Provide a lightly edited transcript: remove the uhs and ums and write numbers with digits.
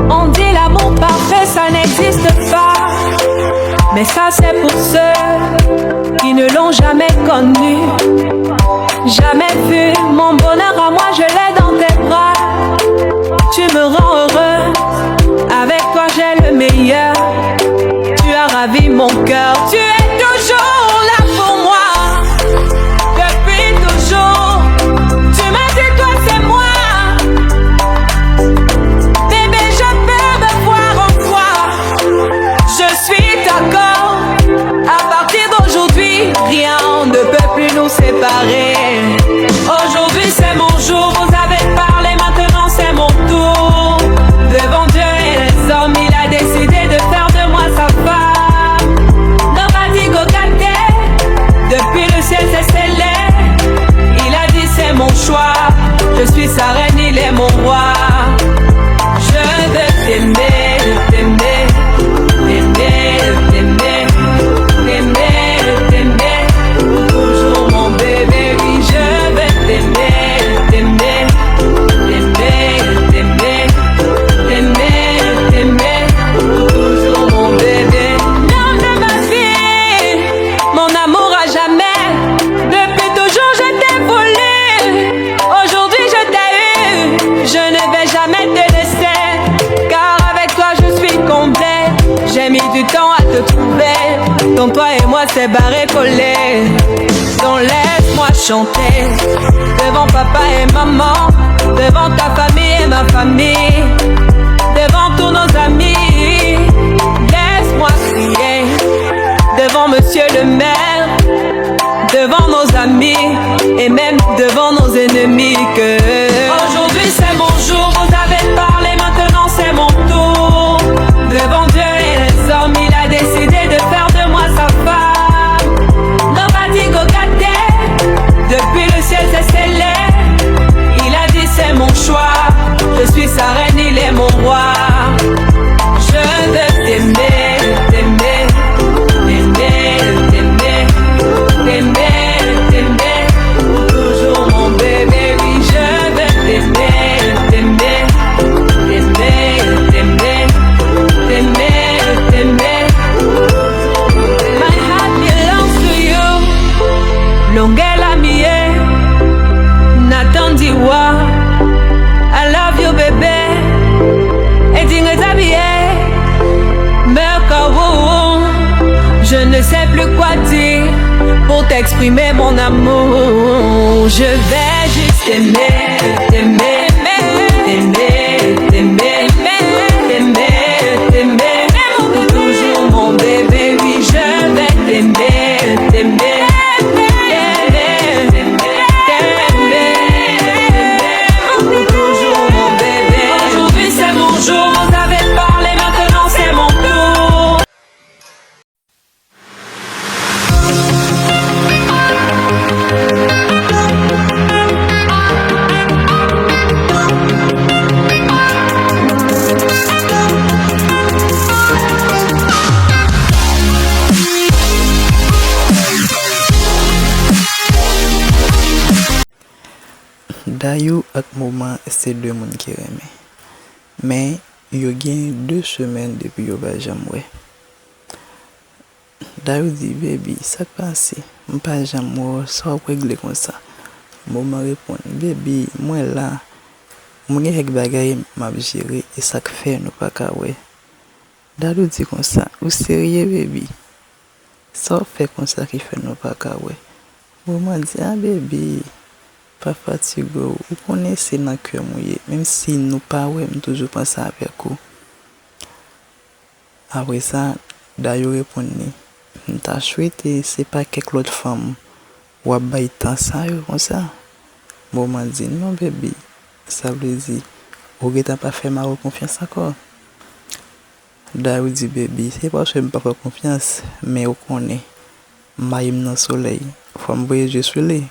On dit l'amour parfait, ça n'existe pas. Mais ça c'est pour ceux qui ne l'ont jamais connu. Jamais vu mon bonheur à moi, je l'ai dans tes bras. Tu me rends heureux, avec toi j'ai le meilleur. Tu as ravi mon cœur, tu es toujours là pour moi. Depuis toujours, tu m'as dit toi c'est moi. Bébé, je peux me voir en toi. Je suis d'accord, à partir d'aujourd'hui, rien ne peut plus nous séparer. Aujourd'hui c'est mon jour, vous avez parlé, maintenant c'est mon tour. Devant Dieu et les hommes, il a décidé de faire de moi sa femme. Nobody go get. Depuis le ciel c'est scellé. Il a dit c'est mon choix. Je suis sa reine, il est mon roi. Je veux t'aimer, t'aimer, t'aimer, t'aimer, t'aimer, t'aimer. Toujours mon bébé, oui, je veux t'aimer, t'aimer, t'aimer, t'aimer, t'aimer, t'aimer. Toujours mon bébé. L'homme de ma vie, mon amour à jamais. Depuis toujours je t'ai voulu. Aujourd'hui je t'ai eu. Je ne vais jamais te laisser, car avec toi je suis complet. J'ai mis du temps à te trouver. Dans toi et moi c'est barré collé. Donc laisse-moi chanter devant papa et maman, devant ta famille et ma famille, devant tous nos amis. Laisse-moi crier devant monsieur le maire, devant nos amis et même devant nos ennemis que aujourd'hui c'est mon jour, vous avez parlé, maintenant c'est mon tour. Devant Dieu et les hommes, il a décidé de faire de moi sa femme. Nobody go get it. Depuis le ciel c'est scellé. Il a dit c'est mon choix. Je suis sa reine, il est mon roi. Je veux t'aimer, t'aimer, t'aimer, t'aimer, t'aimer, t'aimer. Toujours mon bébé, oui, je veux t'aimer, t'aimer, t'aimer, t'aimer, t'aimer, t'aimer. My heart belongs to you. Longela mie, Nathan Diwa. I love you, bébé. Et dingue t'habiller. Je ne sais plus quoi dire pour t'exprimer mon amour. Je vais juste t'aimer, t'aimer, t'aimer, t'aimer, t'aimer, t'aimer. Toujours mon bébé, oui, je vais t'aimer, t'aimer. Toujours mon bébé. Aujourd'hui c'est mon jour, vous avez parlé, maintenant c'est mon tour. Dayo ak Mouman c'est deux moun qui reme. Mais yo gen 2 semaines depuis yo ba jam wè. Dayo dit baby, ça passe. M'pa jam wè, ça va régler comme ça. Mouman répond baby, moi là, moun gen hek bagay m'a géré et ça que fait nous pas ka wè. Dayo dit comme ça, ou sérieux baby? Ça fait comme ça qui fait nous pas ka wè. Mouman dit ah baby, pas fatigué, vous connaissez dans cœur mouillé, même si nous pas ouais, toujours penser avec vous. Après ça, Dayo répond, t'as souhaité, c'est pas quelque autre femme, ou à bailler tant ça, comme ça. Maman dit, non bébé, ça veut dire, ou que t'as pas fait ma confiance encore. Dayo dit, bébé, c'est pas que je n'ai pas fait confiance, mais on connaît, maïm dans le soleil, faut me voyager sur les.